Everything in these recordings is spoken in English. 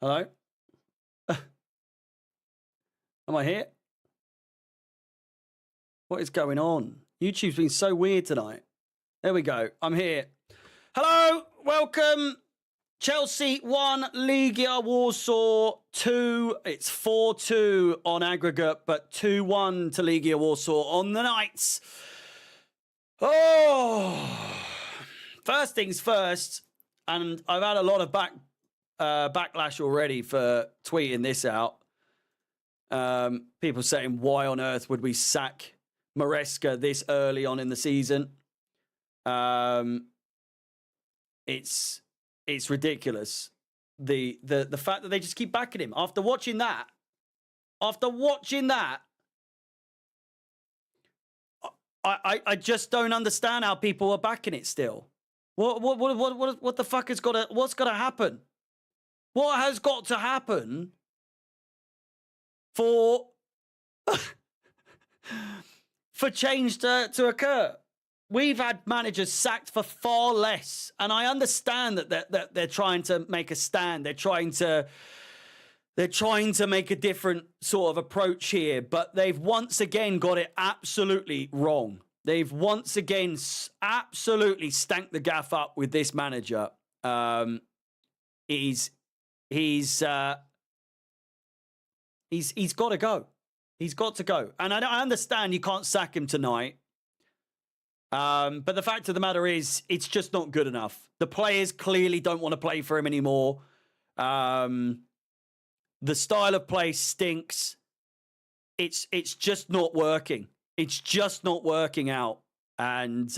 Hello? Am I here? What is going on? YouTube's been so weird tonight. There we go. I'm here. Hello, welcome. Chelsea 1, Legia Warsaw 2. It's 4-2 on aggregate, but 2-1 to Legia Warsaw on the nights. Oh, first things first, and I've had a lot of backlash already for tweeting this out. People saying, why on earth would we sack MARESCA this early on in the season? It's ridiculous. The fact that they just keep backing him after watching that. I just don't understand how people are backing it still. What the fuck what's got to happen? What has got to happen for change to occur? We've had managers sacked for far less, and I understand that they're trying to make a stand. They're trying to make a different sort of approach here, but they've once again got it absolutely wrong. They've once again absolutely stanked the gaff up with this manager. He's got to go. He's got to go. And I understand you can't sack him tonight. But the fact of the matter is, it's just not good enough. The players clearly don't want to play for him anymore. The style of play stinks. It's just not working. It's just not working out. And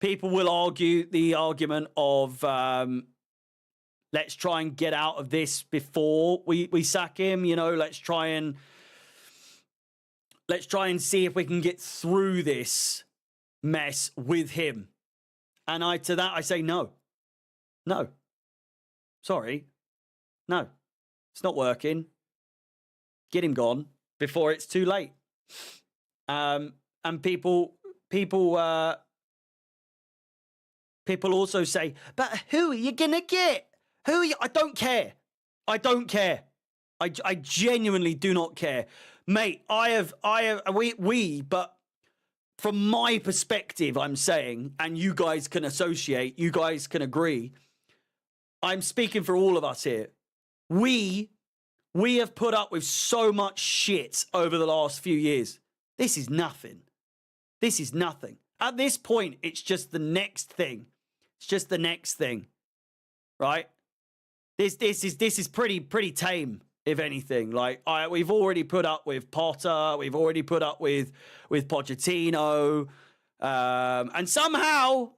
people will argue the argument of let's try and get out of this before we sack him. You know, let's try and see if we can get through this mess with him. And to that I say no. No. Sorry. No. It's not working. Get him gone before it's too late. And people also say, but who are you gonna get? Who are you? I don't care. I don't care. I genuinely do not care. Mate, but from my perspective, I'm saying, and you guys can associate, you guys can agree, I'm speaking for all of us here. We have put up with so much shit over the last few years. This is nothing. This is nothing. At this point, it's just the next thing. It's just the next thing, right? This is pretty tame, if anything. Like we've already put up with Potter, we've already put up with Pochettino, and somehow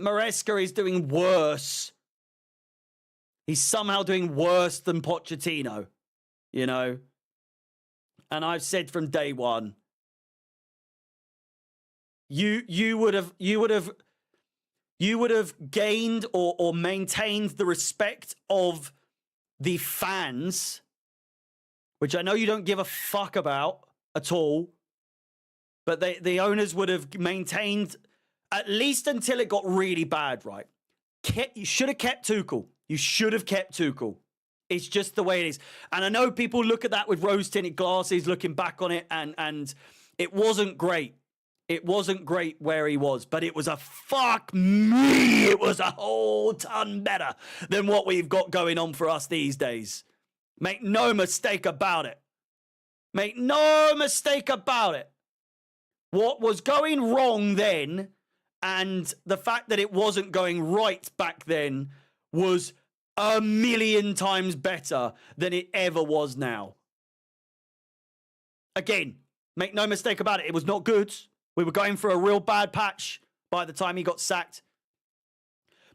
MARESCA is doing worse. He's somehow doing worse than Pochettino, you know. And I've said from day one, you would have gained or maintained the respect of the fans, which I know you don't give a fuck about at all, but the owners would have maintained at least until it got really bad, right? You should have kept Tuchel. You should have kept Tuchel. It's just the way it is. And I know people look at that with rose-tinted glasses, looking back on it, and it wasn't great. It wasn't great where he was, but it was it was a whole ton better than what we've got going on for us these days. Make no mistake about it. Make no mistake about it. What was going wrong then, and the fact that it wasn't going right back then, was a million times better than it ever was now. Again, make no mistake about it. It was not good. We were going through a real bad patch by the time he got sacked.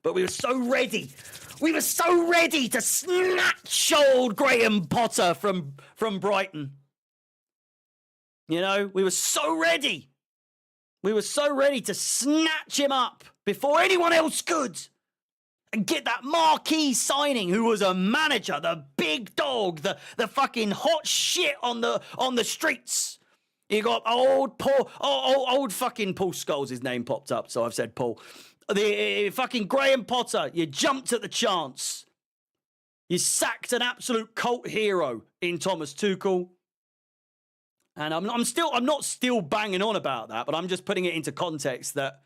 But we were so ready. We were so ready to snatch old Graham Potter from Brighton. You know, we were so ready. We were so ready to snatch him up before anyone else could. And get that marquee signing who was a manager, the big dog, the fucking hot shit on the streets. You got old fucking Paul Scholes, his name popped up, so I've said Paul. The fucking Graham Potter, you jumped at the chance. You sacked an absolute cult hero in Thomas Tuchel. And I'm not still banging on about that, but I'm just putting it into context that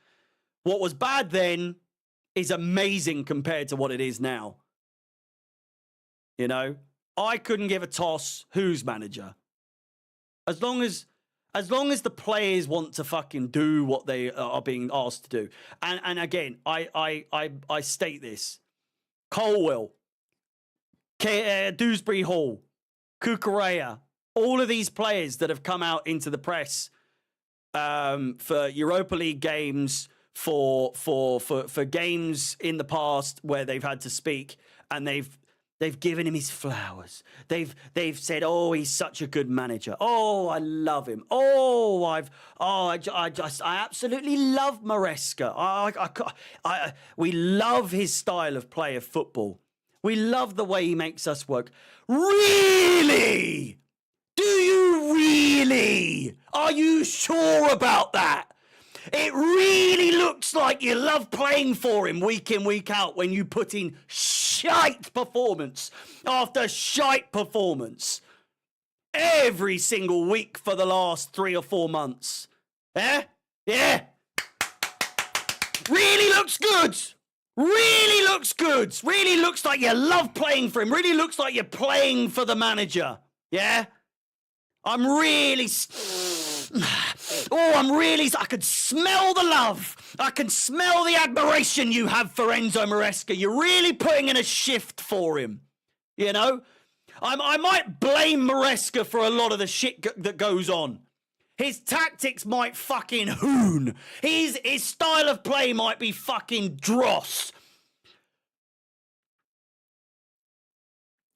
what was bad then is amazing compared to what it is now. You know, I couldn't give a toss who's manager. As long as the players want to fucking do what they are being asked to do. And again, I state this. Colwell, Dewsbury Hall, Cucurella, all of these players that have come out into the press for Europa League games, for games in the past where they've had to speak, and they've given him his flowers. They've said, "Oh, he's such a good manager. Oh, I love him. Oh, I absolutely love Maresca. We love his style of play of football. We love the way he makes us work." Really? Do you really? Are you sure about that? It really looks like you love playing for him week in, week out when you put in shite performance after shite performance every single week for the last 3 or 4 months. Yeah? Really looks good. Really looks good. Really looks like you love playing for him. Really looks like you're playing for the manager. Yeah? I can smell the love. I can smell the admiration you have for Enzo Maresca. You're really putting in a shift for him. You know? I might blame Maresca for a lot of the shit that goes on. His tactics might fucking hoon. His style of play might be fucking dross.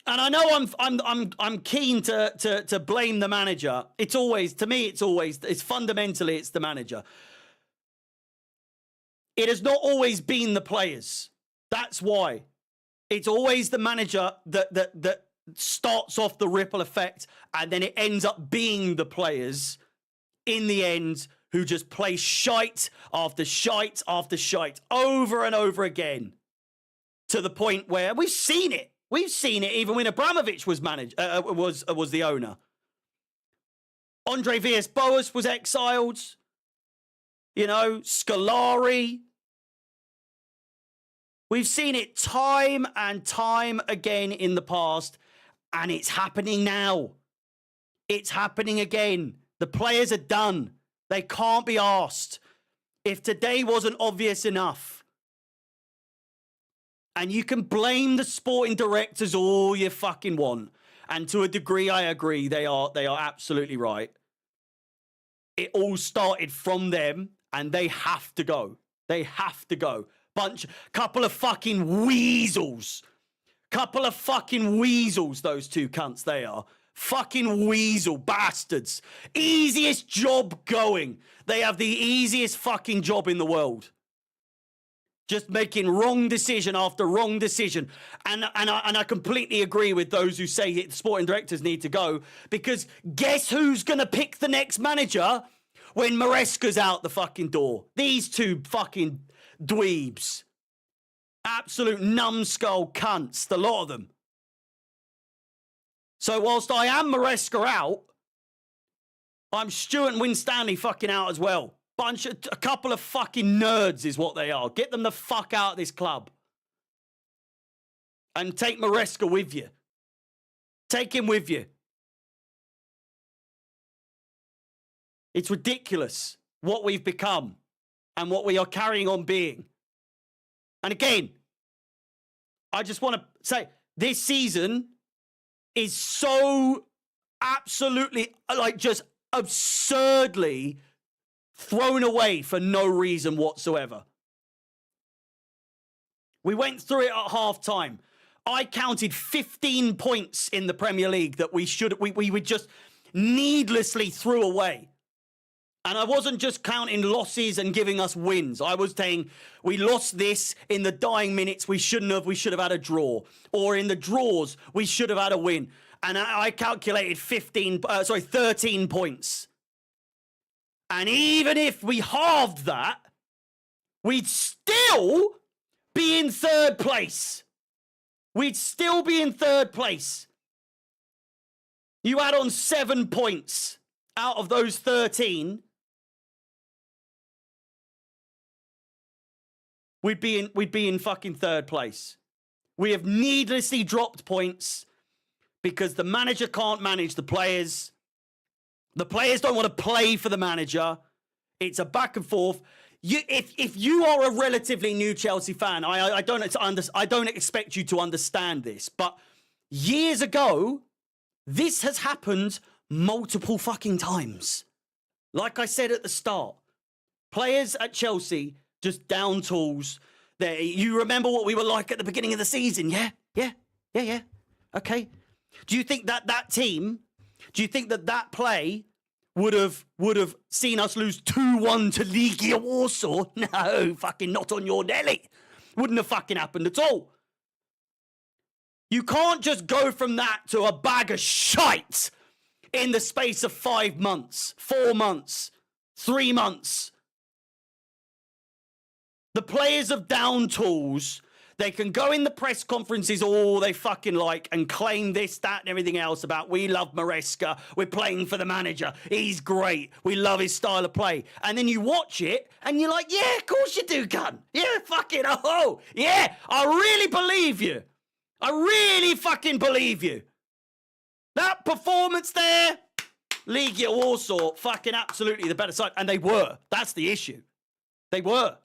And I know I'm keen to blame the manager. It's fundamentally it's the manager. It has not always been the players. That's why. It's always the manager that starts off the ripple effect, and then it ends up being the players in the end who just play shite after shite after shite over and over again, to the point where we've seen it. We've seen it even when Abramovich was was the owner. Andre Villas-Boas was exiled. You know, Scolari. We've seen it time and time again in the past, and it's happening now. It's happening again. The players are done. They can't be asked. If today wasn't obvious enough, and you can blame the sporting directors all you fucking want. And to a degree, I agree. They are absolutely right. It all started from them, and they have to go. They have to go. Couple of fucking weasels. Couple of fucking weasels, those two cunts they are. Fucking weasel bastards. Easiest job going. They have the easiest fucking job in the world. Just making wrong decision after wrong decision. And I completely agree with those who say the sporting directors need to go, because guess who's going to pick the next manager when Maresca's out the fucking door? These two fucking dweebs. Absolute numbskull cunts, the lot of them. So whilst I am Maresca out, I'm Stuart and Winstanley fucking out as well. A couple of fucking nerds is what they are. Get them the fuck out of this club. And take Maresca with you. Take him with you. It's ridiculous what we've become and what we are carrying on being. And again, I just want to say, this season is so absolutely, like, just absurdly thrown away for no reason whatsoever. We went through it at half time. I counted 15 points in the Premier League that we just needlessly threw away. And I wasn't just counting losses and giving us wins. I was saying we lost this in the dying minutes. We shouldn't have. We should have had a draw. Or in the draws, we should have had a win. And I calculated 13 points. And even if we halved that, we'd still be in third place. we'd still be in third place. You add on 7 points out of those 13. We'd be in fucking third place. We have needlessly dropped points because the manager can't manage the players. The players don't want to play for the manager. It's a back and forth. If you are a relatively new Chelsea fan, I don't expect you to understand this, but years ago, this has happened multiple fucking times. Like I said at the start, players at Chelsea just down tools. You remember what we were like at the beginning of the season, yeah? Yeah. Okay. Do you think that team, do you think that play would have seen us lose 2-1 to Legia Warsaw? No, fucking not on your Nelly. Wouldn't have fucking happened at all. You can't just go from that to a bag of shite in the space of 5 months, 4 months, 3 months. The players of down tools, they can go in the press conferences all they fucking like and claim this, that, and everything else about we love MARESCA, we're playing for the manager, he's great, we love his style of play. And then you watch it and you're like, yeah, of course you do, gun. Yeah, fucking, oh, yeah, I really believe you. I really fucking believe you. That performance there, Legia Warsaw, fucking absolutely the better side. And they were. That's the issue. They were.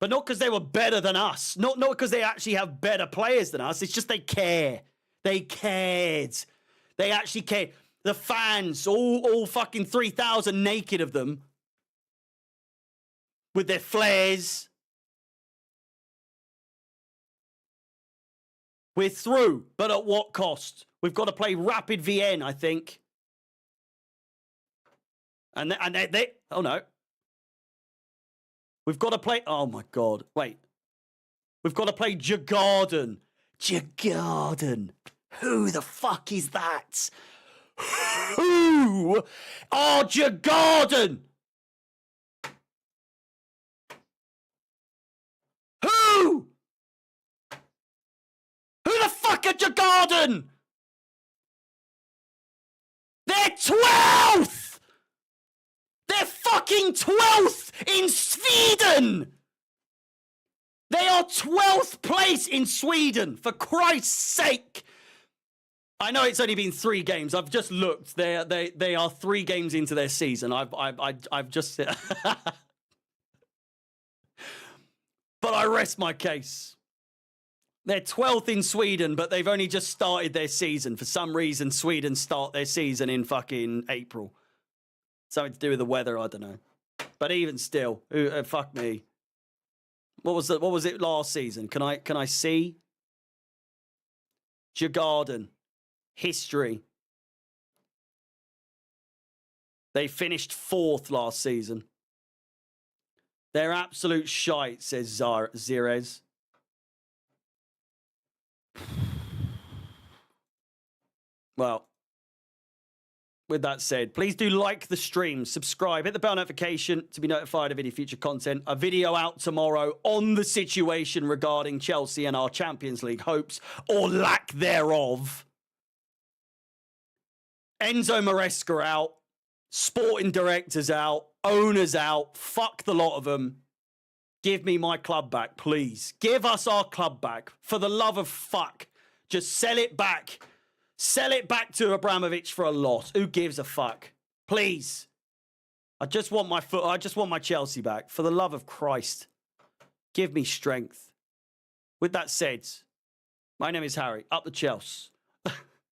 But not because they were better than us. Not because they actually have better players than us. It's just they care. They cared. They actually cared. The fans, all fucking 3,000 naked of them, with their flares. We're through, but at what cost? We've got to play Rapid Vienna, I think. And they oh no. We've got to play, oh my God, wait. We've got to play Djurgården. Djurgården. Who the fuck is that? Who? Oh, Djurgården. Who? Who the fuck are Djurgården? They're 12th! They're fucking 12th in Sweden! They are 12th place in Sweden, for Christ's sake! I know it's only been 3 games. I've just looked. They are 3 games into their season. I've just... But I rest my case. They're 12th in Sweden, but they've only just started their season. For some reason, Sweden start their season in fucking April. Something to do with the weather, I don't know. But even still, fuck me. What was it last season? Can I see? Djurgården. History. They finished 4th last season. They're absolute shite, says Zirez. Well, with that said, please do like the stream, subscribe, hit the bell notification to be notified of any future content. A video out tomorrow on the situation regarding Chelsea and our Champions League hopes, or lack thereof. Enzo Maresca out, sporting directors out, owners out, fuck the lot of them. Give me my club back, please. Give us our club back. For the love of fuck. Just sell it back. Sell it back to Abramovich for a loss. Who gives a fuck? Please. I just want my Chelsea back. For the love of Christ. Give me strength. With that said, my name is Harry. Up the Chelsea.